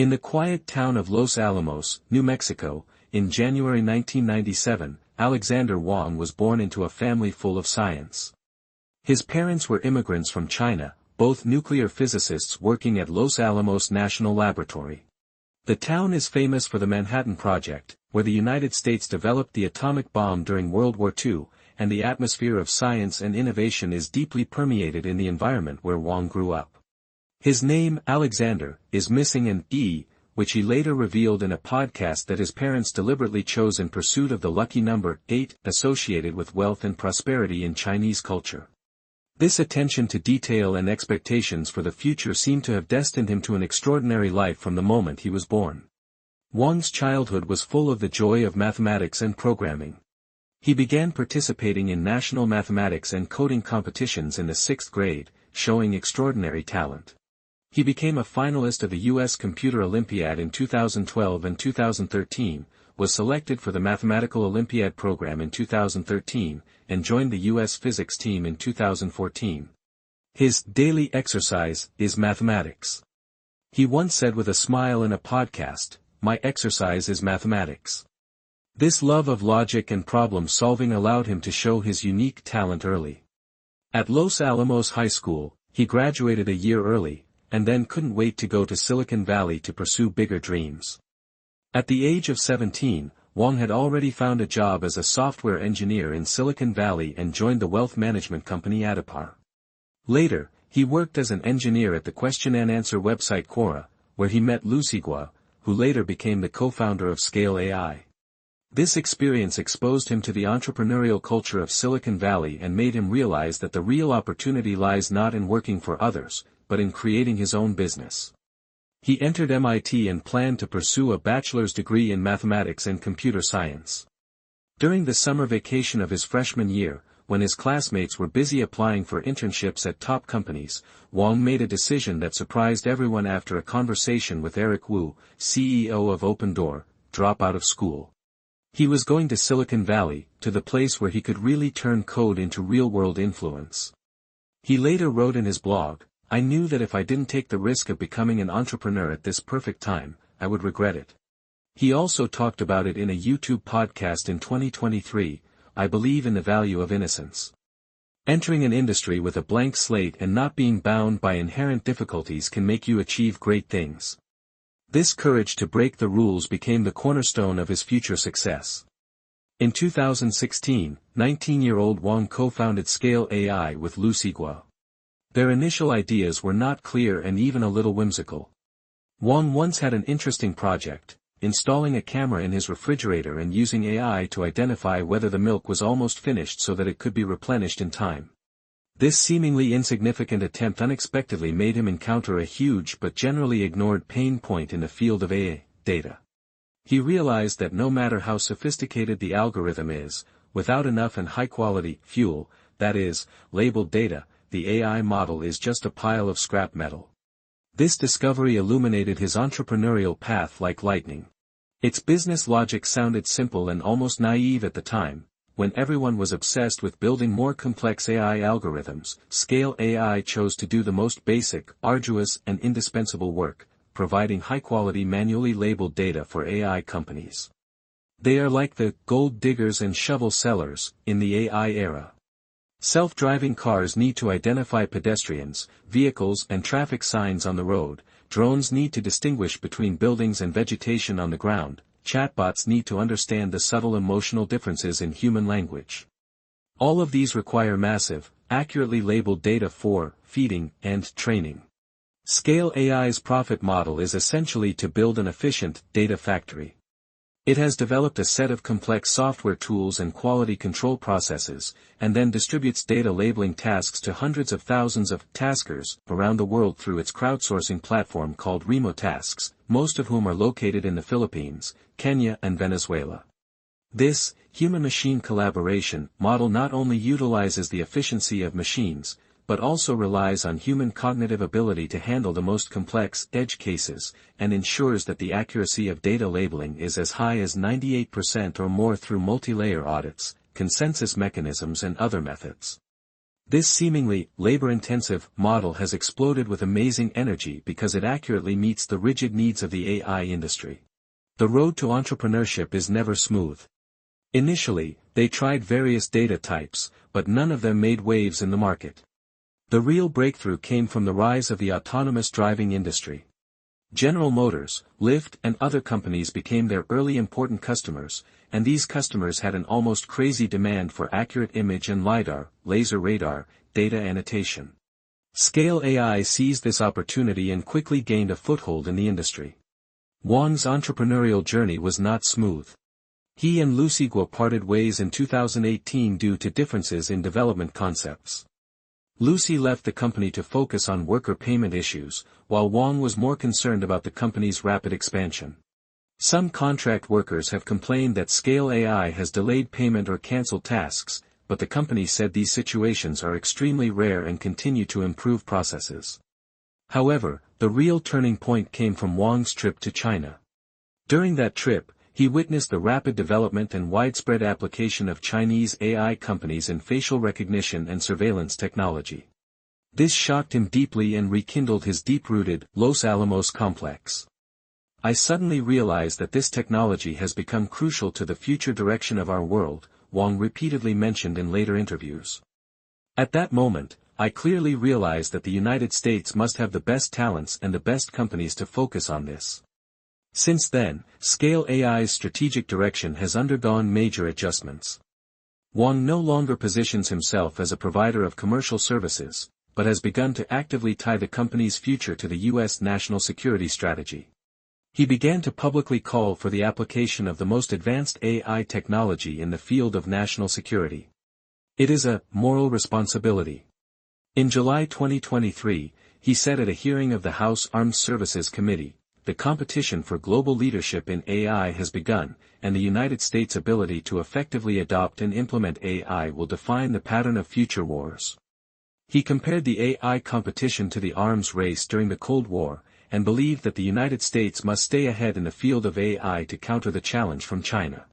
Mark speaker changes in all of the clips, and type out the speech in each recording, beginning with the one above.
Speaker 1: In the quiet town of Los Alamos, New Mexico, in January 1997, Alexander Wang was born into a family full of science. His parents were immigrants from China, both nuclear physicists working at Los Alamos National Laboratory. The town is famous for the Manhattan Project, where the United States developed the atomic bomb during World War II, and the atmosphere of science and innovation is deeply permeated in the environment where Wang grew up. His name, Alexander, is missing an E, which he later revealed in a podcast that his parents deliberately chose in pursuit of the lucky number 8, associated with wealth and prosperity in Chinese culture. This attention to detail and expectations for the future seemed to have destined him to an extraordinary life from the moment he was born. Wang's childhood was full of the joy of mathematics and programming. He began participating in national mathematics and coding competitions in the 6th grade, showing extraordinary talent. He became a finalist of the U.S. Computer Olympiad in 2012 and 2013, was selected for the Mathematical Olympiad program in 2013, and joined the U.S. physics team in 2014. His daily exercise is mathematics. He once said with a smile in a podcast, "My exercise is mathematics." This love of logic and problem-solving allowed him to show his unique talent early. At Los Alamos High School, he graduated a year early, and then couldn't wait to go to Silicon Valley to pursue bigger dreams. At the age of 17, Wang had already found a job as a software engineer in Silicon Valley and joined the wealth management company Adipar. Later, he worked as an engineer at the question-and-answer website Quora, where he met Lucy Guo, who later became the co-founder of Scale AI. This experience exposed him to the entrepreneurial culture of Silicon Valley and made him realize that the real opportunity lies not in working for others, but in creating his own business. He entered MIT and planned to pursue a bachelor's degree in mathematics and computer science. During the summer vacation of his freshman year, when his classmates were busy applying for internships at top companies, Wang made a decision that surprised everyone after a conversation with Eric Wu, CEO of OpenDoor, drop out of school. He was going to Silicon Valley, to the place where he could really turn code into real-world influence. He later wrote in his blog, "I knew that if I didn't take the risk of becoming an entrepreneur at this perfect time, I would regret it." He also talked about it in a YouTube podcast in 2023, "I believe in the value of innocence. Entering an industry with a blank slate and not being bound by inherent difficulties can make you achieve great things." This courage to break the rules became the cornerstone of his future success. In 2016, 19-year-old Wang co-founded Scale AI with Lucy Guo. Their initial ideas were not clear and even a little whimsical. Wang once had an interesting project, installing a camera in his refrigerator and using AI to identify whether the milk was almost finished so that it could be replenished in time. This seemingly insignificant attempt unexpectedly made him encounter a huge but generally ignored pain point in the field of AI data. He realized that no matter how sophisticated the algorithm is, without enough and high-quality fuel, that is, labeled data, the AI model is just a pile of scrap metal. This discovery illuminated his entrepreneurial path like lightning. Its business logic sounded simple and almost naive at the time. When everyone was obsessed with building more complex AI algorithms, Scale AI chose to do the most basic, arduous, and indispensable work, providing high-quality manually labeled data for AI companies. They are like the gold diggers and shovel sellers in the AI era. Self-driving cars need to identify pedestrians, vehicles and traffic signs on the road, drones need to distinguish between buildings and vegetation on the ground, chatbots need to understand the subtle emotional differences in human language. All of these require massive, accurately labeled data for feeding and training. Scale AI's profit model is essentially to build an efficient data factory. It has developed a set of complex software tools and quality control processes, and then distributes data labeling tasks to hundreds of thousands of taskers around the world through its crowdsourcing platform called RemoTasks, most of whom are located in the Philippines, Kenya and Venezuela. This human-machine collaboration model not only utilizes the efficiency of machines, but also relies on human cognitive ability to handle the most complex edge cases, and ensures that the accuracy of data labeling is as high as 98% or more through multi-layer audits, consensus mechanisms and other methods. This seemingly labor-intensive model has exploded with amazing energy because it accurately meets the rigid needs of the AI industry. The road to entrepreneurship is never smooth. Initially, they tried various data types, but none of them made waves in the market. The real breakthrough came from the rise of the autonomous driving industry. General Motors, Lyft and other companies became their early important customers, and these customers had an almost crazy demand for accurate image and LiDAR, laser radar, data annotation. Scale AI seized this opportunity and quickly gained a foothold in the industry. Wang's entrepreneurial journey was not smooth. He and Lucy Guo parted ways in 2018 due to differences in development concepts. Lucy left the company to focus on worker payment issues, while Wang was more concerned about the company's rapid expansion. Some contract workers have complained that Scale AI has delayed payment or canceled tasks, but the company said these situations are extremely rare and continue to improve processes. However, the real turning point came from Wang's trip to China. During that trip, he witnessed the rapid development and widespread application of Chinese AI companies in facial recognition and surveillance technology. This shocked him deeply and rekindled his deep-rooted Los Alamos complex. "I suddenly realized that this technology has become crucial to the future direction of our world," Wang repeatedly mentioned in later interviews. "At that moment, I clearly realized that the United States must have the best talents and the best companies to focus on this." Since then, Scale AI's strategic direction has undergone major adjustments. Wang no longer positions himself as a provider of commercial services, but has begun to actively tie the company's future to the U.S. national security strategy. He began to publicly call for the application of the most advanced AI technology in the field of national security. It is a moral responsibility. In July 2023, he said at a hearing of the House Armed Services Committee, "The competition for global leadership in AI has begun, and the United States' ability to effectively adopt and implement AI will define the pattern of future wars." He compared the AI competition to the arms race during the Cold War, and believed that the United States must stay ahead in the field of AI to counter the challenge from China.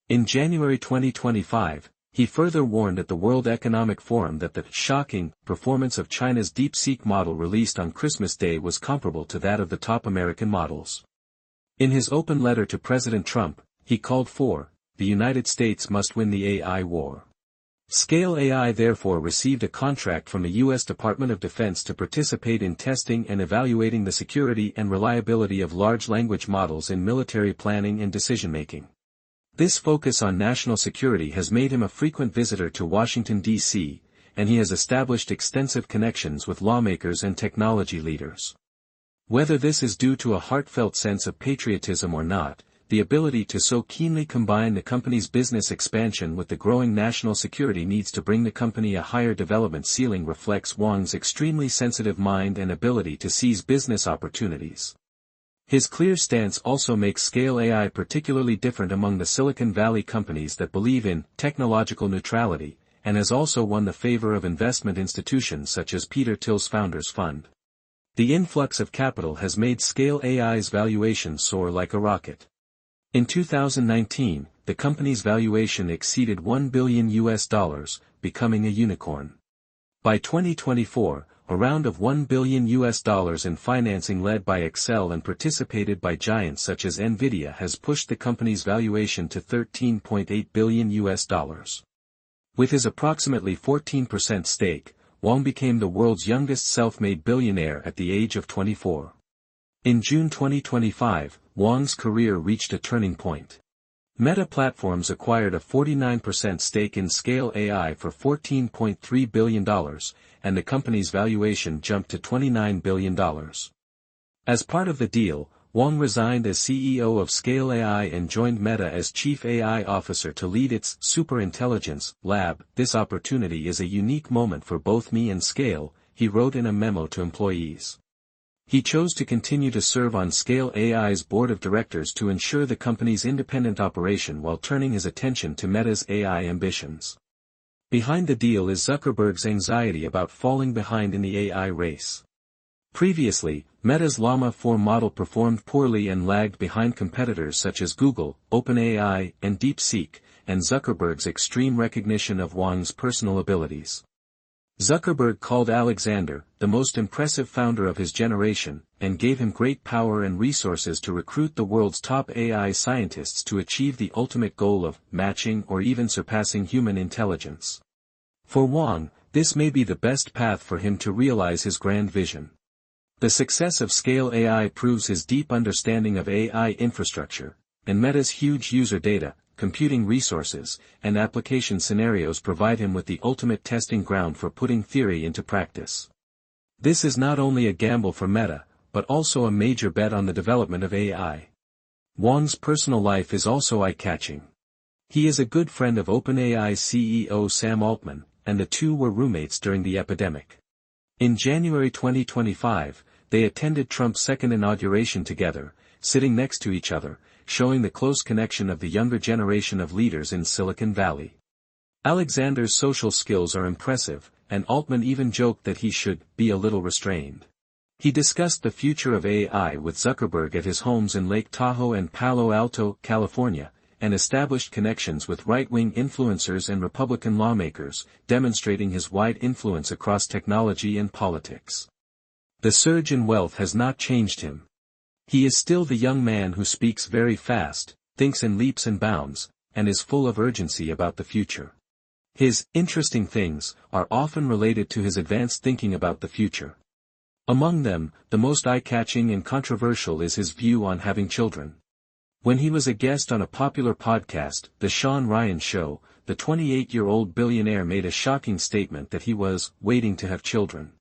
Speaker 1: In January 2025, he further warned at the World Economic Forum that the shocking performance of China's DeepSeek model released on Christmas Day was comparable to that of the top American models. In his open letter to President Trump, he called for, "The United States must win the AI war." Scale AI therefore received a contract from the U.S. Department of Defense to participate in testing and evaluating the security and reliability of large language models in military planning and decision-making. This focus on national security has made him a frequent visitor to Washington, D.C., and he has established extensive connections with lawmakers and technology leaders. Whether this is due to a heartfelt sense of patriotism or not, the ability to so keenly combine the company's business expansion with the growing national security needs to bring the company a higher development ceiling reflects Wang's extremely sensitive mind and ability to seize business opportunities. His clear stance also makes Scale AI particularly different among the Silicon Valley companies that believe in technological neutrality, and has also won the favor of investment institutions such as Peter Thiel's Founders Fund. The influx of capital has made Scale AI's valuation soar like a rocket. In 2019, the company's valuation exceeded $1 billion, becoming a unicorn. By 2024, a round of $1 billion in financing led by Excel and participated by giants such as Nvidia has pushed the company's valuation to $13.8 billion. With his approximately 14% stake, Wang became the world's youngest self-made billionaire at the age of 24. In June 2025, Wang's career reached a turning point. Meta Platforms acquired a 49% stake in Scale AI for $14.3 billion, and the company's valuation jumped to $29 billion. As part of the deal, Wang resigned as CEO of Scale AI and joined Meta as Chief AI Officer to lead its superintelligence lab. "This opportunity is a unique moment for both me and Scale," he wrote in a memo to employees. He chose to continue to serve on Scale AI's board of directors to ensure the company's independent operation while turning his attention to Meta's AI ambitions. Behind the deal is Zuckerberg's anxiety about falling behind in the AI race. Previously, Meta's Llama 4 model performed poorly and lagged behind competitors such as Google, OpenAI, and DeepSeek, and Zuckerberg's extreme recognition of Wang's personal abilities. Zuckerberg called Alexander the most impressive founder of his generation, and gave him great power and resources to recruit the world's top AI scientists to achieve the ultimate goal of matching or even surpassing human intelligence. For Wang, this may be the best path for him to realize his grand vision. The success of Scale AI proves his deep understanding of AI infrastructure, and Meta's huge user data, computing resources, and application scenarios provide him with the ultimate testing ground for putting theory into practice. This is not only a gamble for Meta, but also a major bet on the development of AI. Wang's personal life is also eye-catching. He is a good friend of OpenAI's CEO Sam Altman, and the two were roommates during the epidemic. In January 2025, they attended Trump's second inauguration together, sitting next to each other, showing the close connection of the younger generation of leaders in Silicon Valley. Alexander's social skills are impressive, and Altman even joked that he should be a little restrained. He discussed the future of AI with Zuckerberg at his homes in Lake Tahoe and Palo Alto, California, and established connections with right-wing influencers and Republican lawmakers, demonstrating his wide influence across technology and politics. The surge in wealth has not changed him. He is still the young man who speaks very fast, thinks in leaps and bounds, and is full of urgency about the future. His interesting things are often related to his advanced thinking about the future. Among them, the most eye-catching and controversial is his view on having children. When he was a guest on a popular podcast, The Sean Ryan Show, the 28-year-old billionaire made a shocking statement that he was waiting to have children.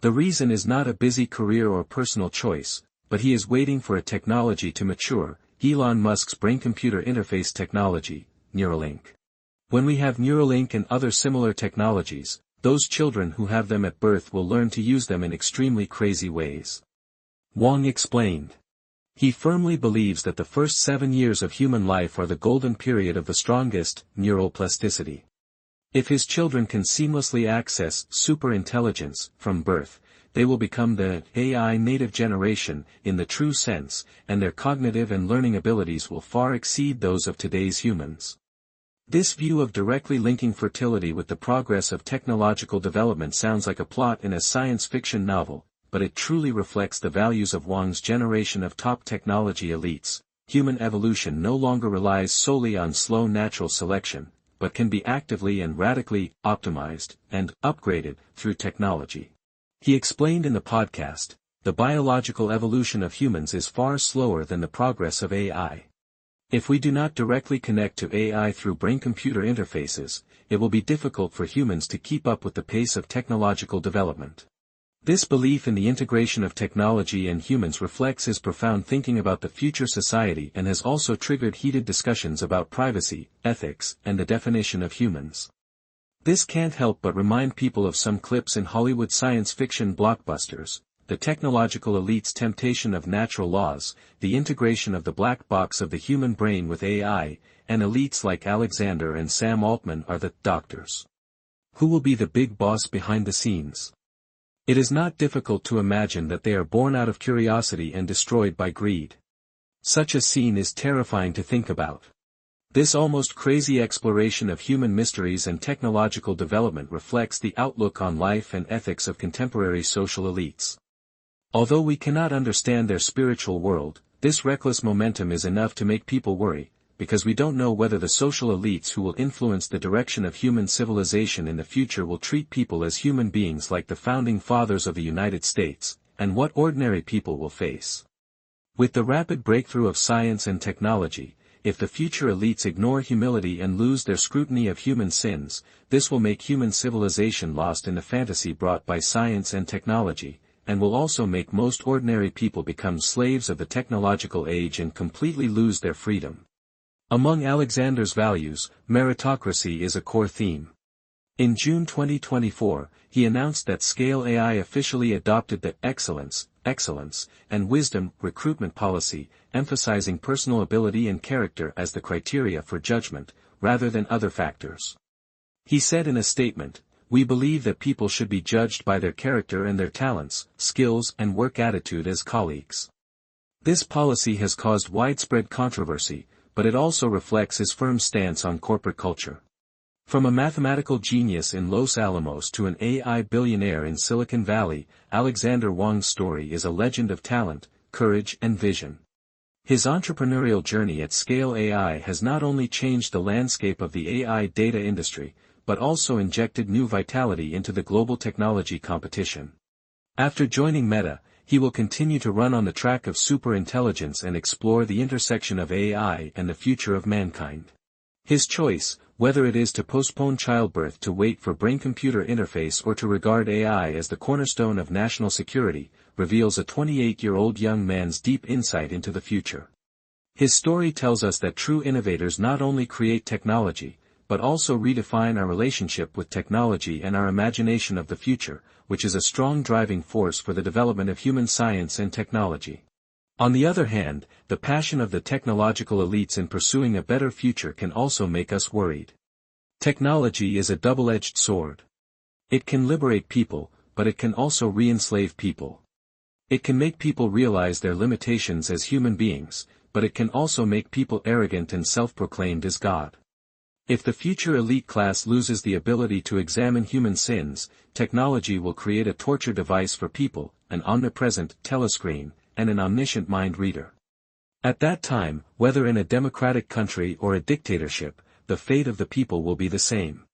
Speaker 1: The reason is not a busy career or personal choice, but he is waiting for a technology to mature, Elon Musk's brain-computer interface technology, Neuralink. When we have Neuralink and other similar technologies, those children who have them at birth will learn to use them in extremely crazy ways. Wang explained. He firmly believes that the first 7 years of human life are the golden period of the strongest neural plasticity. If his children can seamlessly access super-intelligence from birth, they will become the AI native generation in the true sense, and their cognitive and learning abilities will far exceed those of today's humans. This view of directly linking fertility with the progress of technological development sounds like a plot in a science fiction novel, but it truly reflects the values of Wang's generation of top technology elites. Human evolution no longer relies solely on slow natural selection, but can be actively and radically optimized and upgraded through technology. He explained in the podcast, the biological evolution of humans is far slower than the progress of AI. If we do not directly connect to AI through brain-computer interfaces, it will be difficult for humans to keep up with the pace of technological development. This belief in the integration of technology and humans reflects his profound thinking about the future society and has also triggered heated discussions about privacy, ethics, and the definition of humans. This can't help but remind people of some clips in Hollywood science fiction blockbusters, the technological elite's temptation of natural laws, the integration of the black box of the human brain with AI, and elites like Alexander and Sam Altman are the doctors. Who will be the big boss behind the scenes? It is not difficult to imagine that they are born out of curiosity and destroyed by greed. Such a scene is terrifying to think about. This almost crazy exploration of human mysteries and technological development reflects the outlook on life and ethics of contemporary social elites. Although we cannot understand their spiritual world, this reckless momentum is enough to make people worry, because we don't know whether the social elites who will influence the direction of human civilization in the future will treat people as human beings like the founding fathers of the United States, and what ordinary people will face. With the rapid breakthrough of science and technology, if the future elites ignore humility and lose their scrutiny of human sins, this will make human civilization lost in the fantasy brought by science and technology, and will also make most ordinary people become slaves of the technological age and completely lose their freedom. Among Alexander's values, meritocracy is a core theme. In June 2024, he announced that Scale AI officially adopted the excellence, and wisdom recruitment policy, emphasizing personal ability and character as the criteria for judgment, rather than other factors. He said in a statement, "We believe that people should be judged by their character and their talents, skills and work attitude as colleagues." This policy has caused widespread controversy, but it also reflects his firm stance on corporate culture. From a mathematical genius in Los Alamos to an AI billionaire in Silicon Valley, Alexander Wang's story is a legend of talent, courage and vision. His entrepreneurial journey at Scale AI has not only changed the landscape of the AI data industry, but also injected new vitality into the global technology competition. After joining Meta, he will continue to run on the track of superintelligence and explore the intersection of AI and the future of mankind. His choice, whether it is to postpone childbirth to wait for brain-computer interface or to regard AI as the cornerstone of national security, reveals a 28-year-old young man's deep insight into the future. His story tells us that true innovators not only create technology, but also redefine our relationship with technology and our imagination of the future, which is a strong driving force for the development of human science and technology. On the other hand, the passion of the technological elites in pursuing a better future can also make us worried. Technology is a double-edged sword. It can liberate people, but it can also re-enslave people. It can make people realize their limitations as human beings, but it can also make people arrogant and self-proclaimed as God. If the future elite class loses the ability to examine human sins, technology will create a torture device for people, an omnipresent telescreen, and an omniscient mind reader. At that time, whether in a democratic country or a dictatorship, the fate of the people will be the same.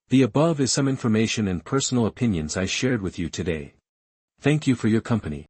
Speaker 1: The above is some information and personal opinions I shared with you today. Thank you for your company.